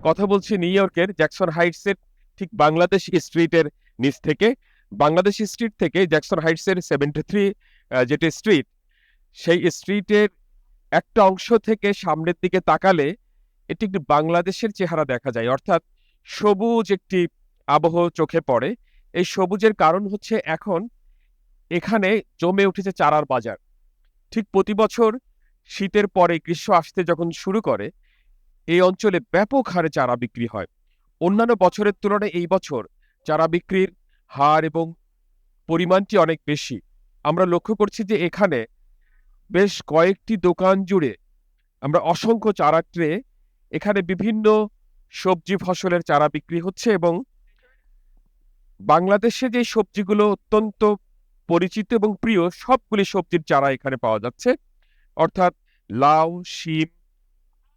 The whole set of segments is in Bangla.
কথা বলছি নিউ ইয়র্কের জ্যাকসন হাইটসের ঠিক বাংলাদেশ স্ট্রিটের নিচ থেকে। বাংলাদেশ স্ট্রিট থেকে জ্যাকসন হাইটসের 73 যেটা স্ট্রিট, সেই স্ট্রিটের একটা অংশ থেকে সামনের দিকে তাকালে এটি একটি বাংলাদেশের চেহারা দেখা যায়, অর্থাৎ সবুজ একটি আবহ চোখে পড়ে। এই সবুজের কারণ হচ্ছে এখন এখানে জমে উঠেছে চারার বাজার। ঠিক প্রতি বছর শীতের পরে গ্রীষ্ম আসতে যখন শুরু করে, এই অঞ্চলে ব্যাপক হারে চারা বিক্রি হয়। অন্যান্য বছরের তুলনায় এই বছর চারা বিক্রির হার এবং পরিমাণটি অনেক বেশি। আমরা লক্ষ্য করছি যে এখানে বেশ কয়েকটি দোকান জুড়ে আমরা অসংখ্য চারা ট্রে, এখানে বিভিন্ন সবজি ফসলের চারা বিক্রি হচ্ছে এবং বাংলাদেশে যে সবজিগুলো অত্যন্ত পরিচিত এবং প্রিয় সবগুলি সবজির চারা এখানে পাওয়া যাচ্ছে, অর্থাৎ লাউ, শিম,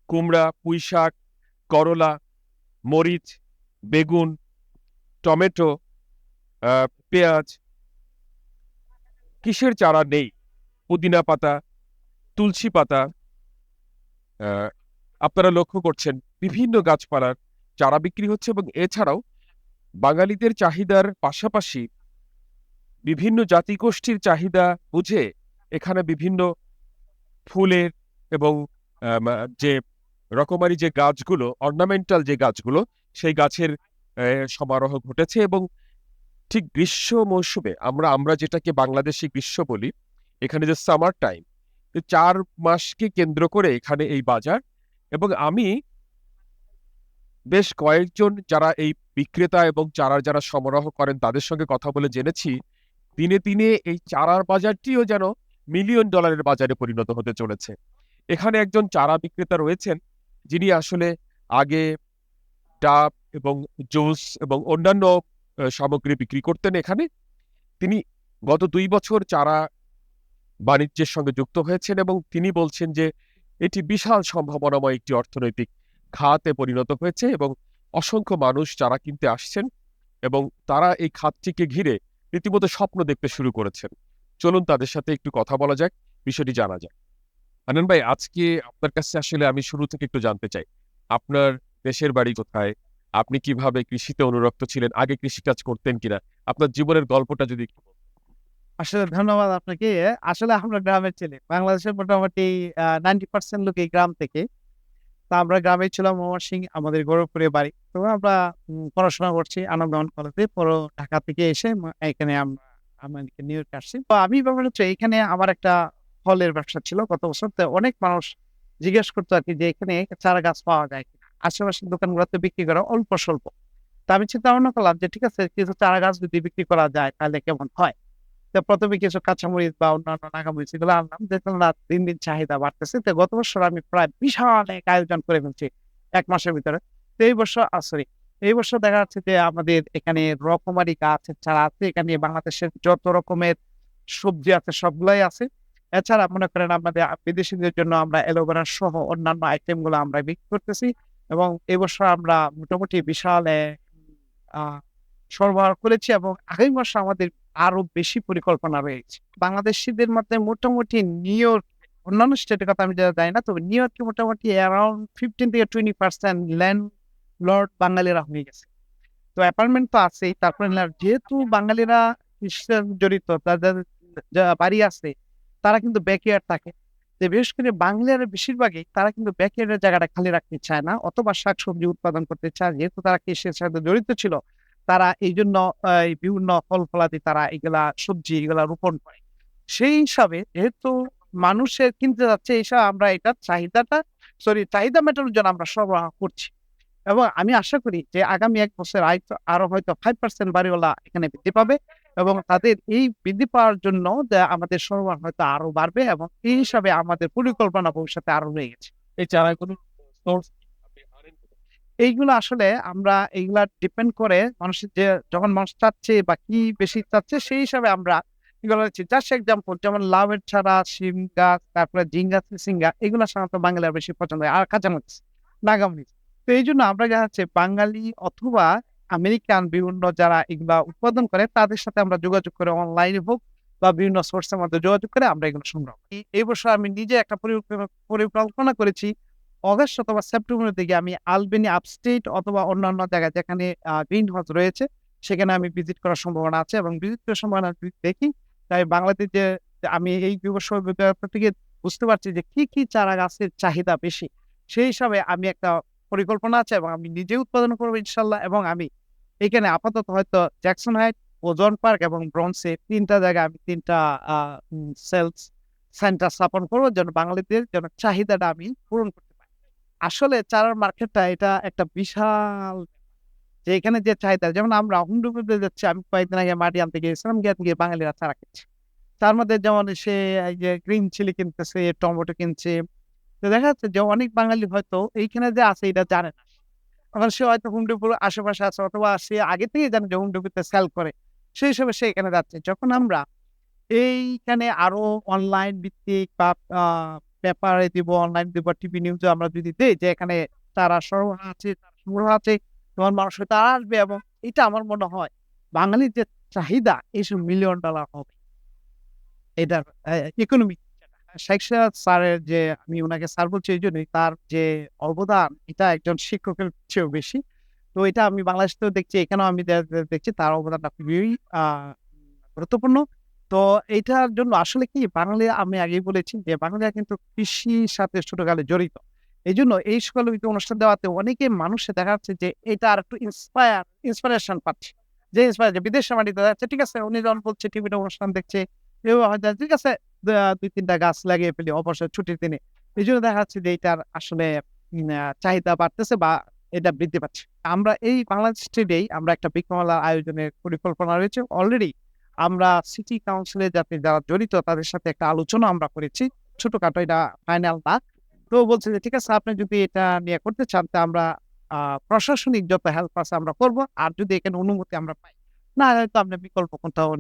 কুমড়া, পুঁইশাক, করলা, মরিচ, বেগুন, টমেটো, পেঁয়াজ। কিসের চারা নেই? পুদিনা পাতা, তুলসী পাতা। আপনারা লক্ষ্য করছেন বিভিন্ন গাছপালার চারা বিক্রি হচ্ছে এবং এছাড়াও বাঙালিদের চাহিদার পাশাপাশি বিভিন্ন জাতিগোষ্ঠীর চাহিদা বুঝে এখানে বিভিন্ন ফুলের এবং যে রকমারি যে গাছগুলো, অর্নামেন্টাল যে গাছগুলো, সেই গাছের সমারোহ ঘটেছে। এবং ঠিক গ্রীষ্ম মৌসুমে আমরা যেটাকে বাংলাদেশি গ্রীষ্ম বলি, এখানে যে সামার টাইম, 4 মাসকে কেন্দ্র করে এখানে এই বাজার। এবং আমি বেশ কয়েকজন যারা এই বিক্রেতা এবং চারার যারা সরবরাহ করেন তাদের সঙ্গে কথা বলে জেনেছি, দিনে দিনে এই চারার বাজারটিও যেন মিলিয়ন ডলারের বাজারে পরিণত হতে চলেছে। এখানে একজন চারা বিক্রেতা রয়েছেন যিনি আসলে আগে ডাব এবং জুস এবং অন্যান্য সামগ্রী বিক্রি করতেন এখানে। তিনি গত 2 বছর চারা বাণিজ্যের সঙ্গে যুক্ত হয়েছেন এবং তিনি বলছেন যে এটি বিশাল সম্ভাবনাময় একটি অর্থনৈতিক খাতে পরিণত হয়েছে এবং অসংখ্য মানুষ চারা কিনতে আসছেন এবং তারা এই খাতটিকে ঘিরে রীতিমতো স্বপ্ন দেখতে শুরু করেছেন। চলুন তাদের সাথে একটু কথা বলা যাক, বিষয়টি জানা যাক। আনন্দ ভাই, আজকে আপনার কাছে আসলে আমি শুরু থেকে একটু জানতে চাই, আপনার দেশের বাড়ি কোথায়? আপনি কিভাবে কৃষিতে অনুরক্ত ছিলেন? আগে কৃষিকাজ করতেন কিনা? আপনার জীবনের গল্পটা যদি একটু বলতেন। আসলে ধন্যবাদ আপনাকে। আসলে আমরা গ্রামের ছেলে। বাংলাদেশের মোটামুটি 90% লোকই গ্রাম থেকে। তো আমরা গ্রামে ছিলাম, ময়মনসিংহ আমাদের গৌরবপুরে বাড়ি। তো আমরা পড়াশোনা করছি আনন্দমোহন কলেজে। পরে ঢাকা থেকে এসে এখানে আমাদেরকে নিউ ইয়র্কে আসছি। তো আমি ব্যাপার হচ্ছে এখানে আমার একটা ফলের ব্যবসা ছিল গত বছর। তো অনেক মানুষ জিজ্ঞেস করতো আরকি যে এখানে চারা গাছ পাওয়া যায় কিনা? আশেপাশের দোকানগুলোতে বিক্রি করা অল্প স্বল্প। তো আমি চিন্তা ভাবনা করলাম যে ঠিক আছে, কিছু চারা গাছ যদি বিক্রি করা যায় তাহলে কেমন হয়? তো ১ম এ কিছু কাঁচামরিচ বা অন্যান্য নাগামরিচ এগুলো আনলাম। দেখলাম না দিন, দিন চাহিদা বাড়তেছে। তো গত বছর আমি প্রায় বিশাল এক আয়োজন করে ফেলছি ১ মাসের ভিতরে। তো এই বছর সরি, এই বছর দেখা যাচ্ছে যে আমাদের এখানে রকমারি গাছের চারা আছে। এখানে বাংলাদেশের যত রকমের সবজি আছে সবগুলাই আছে। এছাড়া মনে করেন আমাদের বিদেশীদের জন্য আমরা অ্যালোভেরা সহ অন্যান্য আইটেম গুলো আমরা বিক্রি করতেছি এবং এবছর আমরা মোটামুটি বিশাল আ সরবরাহ করেছি এবং আগামী মাসে আমাদের আরো বেশি পরিকল্পনা রয়েছে। বাংলাদেশীদের মধ্যে মোটামুটি নিউ ইয়র্ক, অন্যান্য স্টেটের কথা আমি জানি না। তবে নিউ ইয়র্কে মোটামুটি অ্যারাউন্ড 15-20% ল্যান্ডলর্ড বাঙালিরা হয়ে গেছে। তো অ্যাপার্টমেন্ট তো আছেই। তারপরে যেহেতু বাঙালিরা কৃষিতে জড়িত, তাদের যা বাড়ি আছে, তারা কিন্তু ব্যাকইয়ার্ড থাকে। তো বিশেষ করে বাঙালিরা বেশিরভাগই তারা কিন্তু ব্যাকইয়ার্ডের জায়গাটা খালি রাখতে চায় না অথবা শাকসবজি উৎপাদন করতে চায়। যেহেতু তারা কৃষির সাথে জড়িত ছিল, তারা এইজন্য এই বিভিন্ন ফল-ফলাদি তারা এগুলা সবজি এগুলা রোপণ করে। সেই হিসাবে যেহেতু মানুষের কিনতে যাচ্ছে, এই হিসাবে আমরা এটার চাহিদা মেটানোর জন্য আমরা সরবরাহ করছি। এবং আমি আশা করি যে আগামী ১ বছর আরো হয়তো 5% বাড়িওয়ালা এখানে বৃদ্ধি পাবে এবং তাদের এই বৃদ্ধি পাওয়ার জন্য আমাদের সরবরাহ হয়তো আরো বাড়বে এবং এই হিসাবে আমাদের পরিকল্পনা ভবিষ্যতে আরো রয়ে গেছে। এই চারাগুলোর সোর্স আপনি আনেন কোথা থেকে? এইগুলো আসলে আমরা এইগুলা ডিপেন্ড করে মানুষের যে যখন মানুষ চাচ্ছে বা কি বেশি চাচ্ছে সেই হিসাবে আমরা এগুলো হচ্ছে জাস্ট এক্সাম্পল, যেমন লাউয়ের ছাড়া শিম গাছ, তারপরে ঝিঙ্গা, চিচিঙ্গা এগুলা সাধারণত বাঙালিরা বেশি পছন্দ হয়। আর কাঁচামরিচ, নাগামরিচ। তো এইজন্য আমরা দেখা যাচ্ছে বাঙালি অথবা আমেরিকান বিভিন্ন যারা এগুলা উৎপাদন করে তাদের সাথে আমরা যোগাযোগ করে অনলাইনে হোক বা বিভিন্ন সোর্সের মধ্যে যোগাযোগ করে আমরা এগুলো সংগ্রহ করি। এই বছর আমি নিজে একটা পরিকল্পনা করেছি অগাস্ট অথবা সেপ্টেম্বরের দিকে আমি আলবেনি আপস্টেট অথবা অন্যান্য জায়গায় যেখানে গ্রিন হাউস রয়েছে সেখানে আমি ভিজিট করার সম্ভাবনা আছে এবং ভিজিট করার সম্ভাবনা যদি দেখি তাই বাংলাদেশে আমি এই ব্যবসা অভিজ্ঞতা থেকে বুঝতে পারছি যে কি চারা গাছের চাহিদা বেশি। সেই হিসাবে আমি একটা পরিকল্পনা আছে এবং আমি নিজে উৎপাদন করবো ইনশাল্লাহ এবং আমি এখানে আপাতত হয়তো জ্যাকসন হাইট, ওজন পার্ক এবং ব্রন্সে ৩ টা জায়গায় আমি ৩ টা সেলস সেন্টার স্থাপন করবো যেন বাঙালিদের যেন চাহিদাটা আমি পূরণ করতে পারি। আসলে চারার মার্কেটটা এটা একটা বিশাল যে এখানে যে চাহিদা যেমন আমরা হোম ডেলিভারিতে যাচ্ছি আমি কয়েকদিন আগে মাটি আনতে গিয়েছিলাম গিয়ে বাঙালিরা চারা কিনছে। তার মধ্যে যেমন সে এই যে গ্রিন চিলি কিনতেছে, টমেটো কিনছে। তো দেখা যাচ্ছে যে অনেক বাঙালি হয়তো এইখানে যে আছে এটা জানে না। এখন সে হয়তো হোম ডেলিভারির আশেপাশে আছে অথবা সে আগে থেকেই জানে যে হোম ডেলিভারিতে সেল করে। সেই হিসেবে সে এখানে যাচ্ছে। যখন আমরা এইখানে আরো অনলাইন ভিত্তিক বা আ পেপারে দিব, অনলাইন দিব, টিভি নিউজে আমরা যদি দেই যে এখানে চারা সরবরাহ আছে, চারা সংগ্রহ আছে, তোমার মানুষ তারা আসবে এবং এটা আমার মনে হয় বাঙালির যে চাহিদা এইসব মিলিয়ন ডলার হবে। এটার ইকোনমিক শেখ সিরাজ স্যারের যে আমি উনাকে স্যার বলছি এইজন্যই তার যে অবদান এটা একজন শিক্ষকের চেয়েও বেশি। তো এটা আমি বাংলাদেশেও দেখছি, এখানেও আমি দেখছি তার অবদানটা খুবই আ গুরুত্বপূর্ণ। তো এইটার জন্য আসলে কি বাঙালি আমি আগেই বলেছি যে বাঙালিরা কিন্তু কৃষির সাথে ছোটকালে জড়িত। এইজন্য এই সকল অনুষ্ঠান দেওয়াতে অনেকে মানুষে দেখা যাচ্ছে যে এটা আরেকটু ইন্সপিরেশন পাচ্ছে। যে যে বিদেশের মাটিতে যাচ্ছে ঠিক আছে উনি যখন বলছে টিভিতে অনুষ্ঠান দেখছে, কেউ হয়তো ঠিক আছে ২-৩ টা গাছ লাগিয়ে ফেলি অবসর ছুটির দিনে। এইজন্য দেখা যাচ্ছে যে এইটার আসলে চাহিদা বাড়তেছে বা এটা বৃদ্ধি পাচ্ছে। আমরা এই বাংলাদেশ ট্রেডেই আমরা একটা বৃক্ষমেলার আয়োজনের পরিকল্পনা রয়েছে। অলরেডি আমরা সিটি কাউন্সিলে যারা জড়িত তাদের সাথে একটা আলোচনা আমরা করেছি। ছোটখাটো এটা ফাইনাল না। তো বলছে যে ঠিক আছে আপনি যদি এটা নিয়ে করতে চান তা আমরা আ প্রশাসনিক যত হেল্প আছে আমরা করব। আর যদি এখানে অনুমতি আমরা পাই, না হয়তো আপনার বিকল্প কোনটাও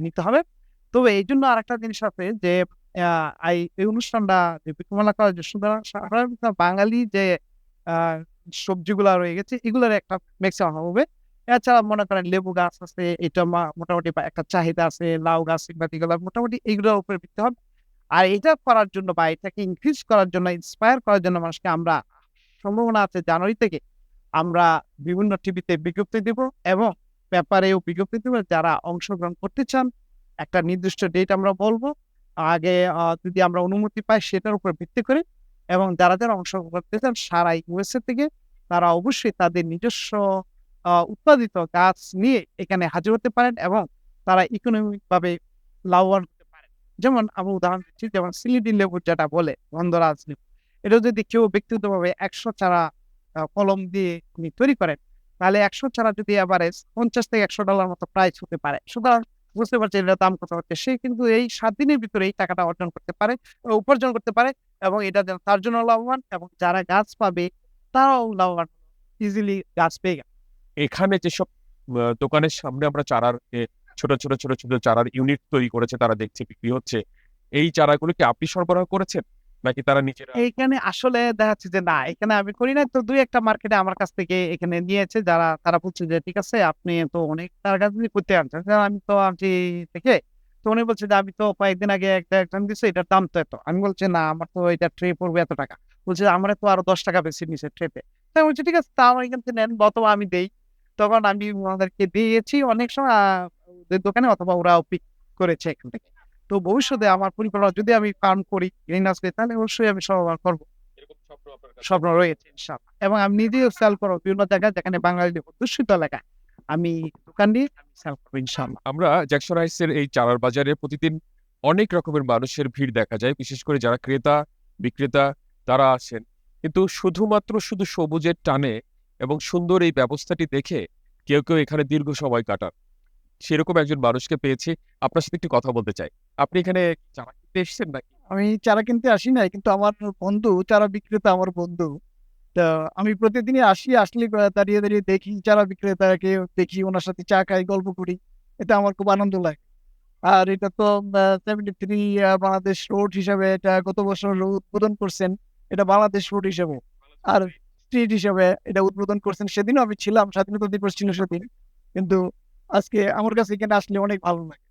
নিতে হবে। তবে এইজন্য আরেকটা জিনিস আছে যে আ এই অনুষ্ঠানটা যে বৃক্ষমেলা করার যে সাধারণত বাঙালি যে আ সবজিগুলা রয়ে গেছে এগুলার একটা মেক্সিমাম হবে। এছাড়া মনে করেন লেবু গাছ আছে, এটা মোটামুটি একটা চাহিদা আছে, লাউ গাছ ইত্যাদি গুলা মোটামুটি এগুলোর উপরে ভিত্তি হবে। আর এটা করার জন্য বা এটাকে ইনক্রিজ করার জন্য, ইন্সপায়ার করার জন্য মানুষকে আমরা সম্ভাবনা আছে জানুয়ারি থেকে আমরা বিভিন্ন টিভিতে বিজ্ঞপ্তি দিব এবং পেপারেও বিজ্ঞপ্তি দিব। যারা অংশগ্রহণ করতে চান, একটা নির্দিষ্ট ডেট আমরা বলব। আগে যদি আমরা অনুমতি পাই সেটার উপর ভিত্তি করে এবং যারা অংশগ্রহণ করতে চান সারা ইউএসএ থেকে তারা অবশ্যই তাদের নিজস্ব উৎপাদিত গাছ নিয়ে এখানে হাজির হতে পারেন এবং তারা ইকোনমিক ভাবে লাভবান হতে পারেন। যেমন আমি উদাহরণ দিচ্ছি যেমন সিলেটি লেবু যেটা বলে গন্ধরাজ লেবু। এটা যদি কেউ ব্যক্তিগতভাবে ১০০ চারা কলম দিয়ে উনি তৈরি করেন, তাহলে ১০০ চারা যদি এভারেজ $৫০-১০০ মতো প্রাইস হতে পারে। সুতরাং বুঝতে পারছেন এটার দাম কত হচ্ছে। সে কিন্তু এই ৭ দিনের ভিতরে এই টাকাটা অর্জন করতে পারে, উপার্জন করতে পারে এবং এটা যেন তার জন্য লাভবান এবং যারা গাছ পাবে তারাও লাভবান ইজিলি গাছ পেয়ে গেল। এখানে যেসব দোকানের সামনে আমরা চারার ছোট চারার ইউনিট তৈরি করেছে তারা দেখছে বিক্রি হচ্ছে। এই চারাগুলো কি আপনি সরবরাহ করেছেন? নাকি তারা নিজেরা? এইখানে আসলে দেখা যাচ্ছে যে না, এখানে আমি করি নাই। তো ২-১ টা মার্কেটে আমার কাছ থেকে এখানে নিয়েছে তারা বলছে যে, "ঠিক আছে আপনি তো অনেক তার কাছ থেকে করতে আনছেন।" আমি তো আনছি থেকে। তো উনি বলছে যে, "আমি তো কয়েকদিন আগে একটা একজন দিছে এটার দাম তো এত।" আমি বলছি, "না আমার তো এটা ট্রে পড়বে এত টাকা।" বলছে, "আমারে তো আরো ৳১০ বেশি নিছে ট্রেতে।" তো আমি বলছি, "ঠিক আছে তা আমার এখান থেকে নেন অথবা আমি দেই।" তখন আমি উনাদেরকে দিয়েছি অনেক সময় ওদের দোকানে অথবা ওরাও পিক করেছে এখান থেকে। তো ভবিষ্যতে আমার পরিকল্পনা যদি আমি ফার্ম করি, গ্রিন হাউস করি তাহলে অবশ্যই আমি সহবাস করব। এরকম স্বপ্ন আপনার কাছে? স্বপ্ন রয়েছে ইনশাআল্লাহ। এবং আমি নিজেও সেল করব বিভিন্ন জায়গায় যেখানে বাঙালিদের অধ্যুষিত এলাকায়। আমি দোকান দিয়ে আমি সেল করব ইনশাআল্লাহ। আমরা জ্যাকসন হাইটসের এই চারার বাজারে প্রতিদিন অনেক রকমের মানুষের ভিড় দেখা যায়। বিশেষ করে যারা ক্রেতা, বিক্রেতা তারা আসেন। কিন্তু শুধু সবুজের টানে এবং সুন্দর এই ব্যবস্থাটি দেখে কেউ এখানে দীর্ঘ সময় কাটান। সেরকম একজন মানুষকে পেয়েছি। আপনার সাথে একটু কথা বলতে চাই। আপনি এখানে চারা কিনতে এসেছেন নাকি? আমি চারা কিনতে আসি নাই কিন্তু আমার বন্ধু চারা বিক্রেতা আমার বন্ধু। তা আমি প্রতিদিনই আসি, আসলে দাঁড়িয়ে দেখি চারা বিক্রেতাকে দেখি, উনার সাথে চা খাই, গল্প করি। এতে আমার খুব আনন্দ লাগে। আর এটা তো 73 বাংলাদেশ রোড হিসাবে এটা গত বছর উদ্বোধন করছেন। এটা বাংলাদেশ রোড হিসেবে। আর স্ট্রিট হিসাবে এটা উদ্বোধন করছেন। সেদিনও আমি ছিলাম, স্বাধীনতা দিবস ছিল সেদিন। কিন্তু আজকে আমার কাছে এখানে আসলে অনেক ভালো লাগে।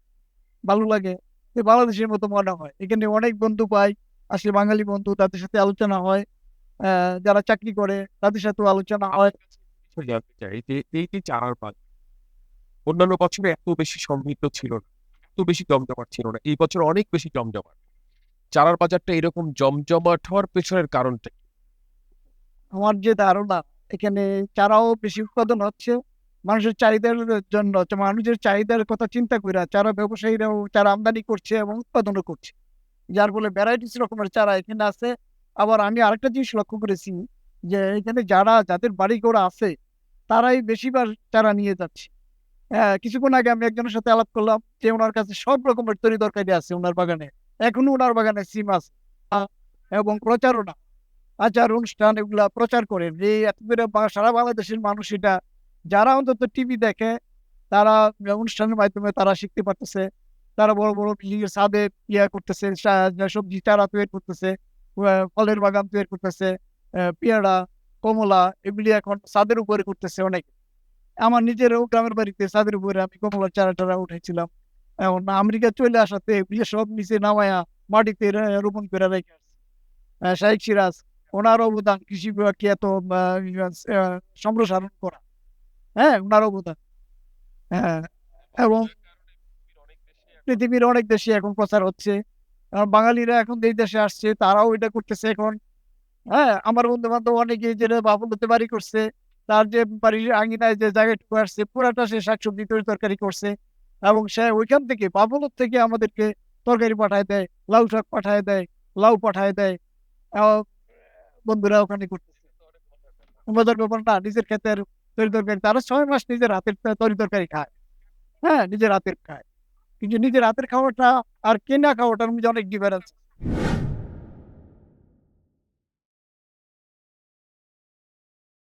ভালো লাগে যে বাংলাদেশের মতো মনে হয়। এখানে অনেক বন্ধু পাই। আসলে বাঙালি বন্ধু তাদের সাথে আলোচনা হয়। যারা চাকরি করে তাদের সাথেও আলোচনা হয়। বিষয় জানতে চাই যে এই যে চারার বাজার অন্যান্য বছরে এত বেশি সমৃদ্ধ ছিল না, এত বেশি জমজমাট ছিল না। এই বছর অনেক বেশি জমজমাট। চারার বাজারটা এরকম জমজমাট হওয়ার পেছনের কারণটা কি? আমার যে ধারণা এখানে চারাও বেশি উৎপাদন হচ্ছে মানুষের চাহিদার জন্য, তো মানুষের চাহিদার কথা চিন্তা করে চারা ব্যবসায়ীরাও চারা আমদানি করছে এবং উৎপাদনও করছে, যার ফলে ভ্যারাইটিস রকমের চারা এখানে আছে। আবার আমি আরেকটা জিনিস লক্ষ্য করেছি যে এখানে যাদের বাড়ি ঘোড়া আছে তারাই বেশিরভাগ চারা নিয়ে যাচ্ছে। হ্যাঁ, কিছুক্ষণ আগে আমি একজনের সাথে আলাপ করলাম যে ওনার কাছে সব রকমের তরি তরকারি আছে ওনার বাগানে, এখনো ওনার বাগানে সিম আছে। এবং প্রচারণা, আচার অনুষ্ঠান এগুলা প্রচার করেন যে এত করে সারা বাংলাদেশের মানুষ এটা, যারা অন্তত টিভি দেখে তারা অনুষ্ঠানের মাধ্যমে তারা শিখতে পারতেছে। তারা বড় বড় বিল্ডিং এর ছাদে করতেছে, সবজি চারা তৈরি করতেছে, ফলের বাগান তৈরি করতেছে, পেয়ারা, কমলা এগুলি এখন ছাদের উপরে করতেছে অনেক। আমার নিজেরও গ্রামের বাড়িতে ছাদের উপরে আমি কমলার চারা টারা উঠেছিলাম। এখন আমেরিকা চলে আসাতে এগুলি সব নিচে নামায়া মাটিতে রোপণ করে রেখে আসছে। শাইখ সিরাজ, ওনার অবদান কৃষি বিভাগকে এত সম্প্রসারণ করা, হ্যাঁ ওনার অবদান। হ্যাঁ, এবং পৃথিবীর অনেক দেশে এখন প্রচার হচ্ছে। বাঙালিরা এখন এই দেশে আসছে, তারাও এটা করতেছে এখন। হ্যাঁ, আমার বন্ধু বান্ধব অনেকে যে বাবুলতে বাড়ি করছে, তার যে বাড়ির আঙিনায় যে জায়গাটুকু আসছে পুরাটা সে শাকসবজি তরি তরকারি করছে, এবং সে ওইখান থেকে বাবুলত থেকে আমাদেরকে তরকারি পাঠায় দেয়, লাউ শাক পাঠায় দেয়, লাউ পাঠায় দেয়। আহ, বন্ধুরা ওখানে করতেছে মজার ব্যাপার না, নিজের ক্ষেতের তরি তরকারি তারা 6 মাস নিজের হাতের তরি তরকারি খায়। হ্যাঁ, নিজের হাতের খায়, কিন্তু নিজের হাতের খাওয়াটা আর কেনা খাওয়াটার মধ্যে অনেক ডিফারেন্স।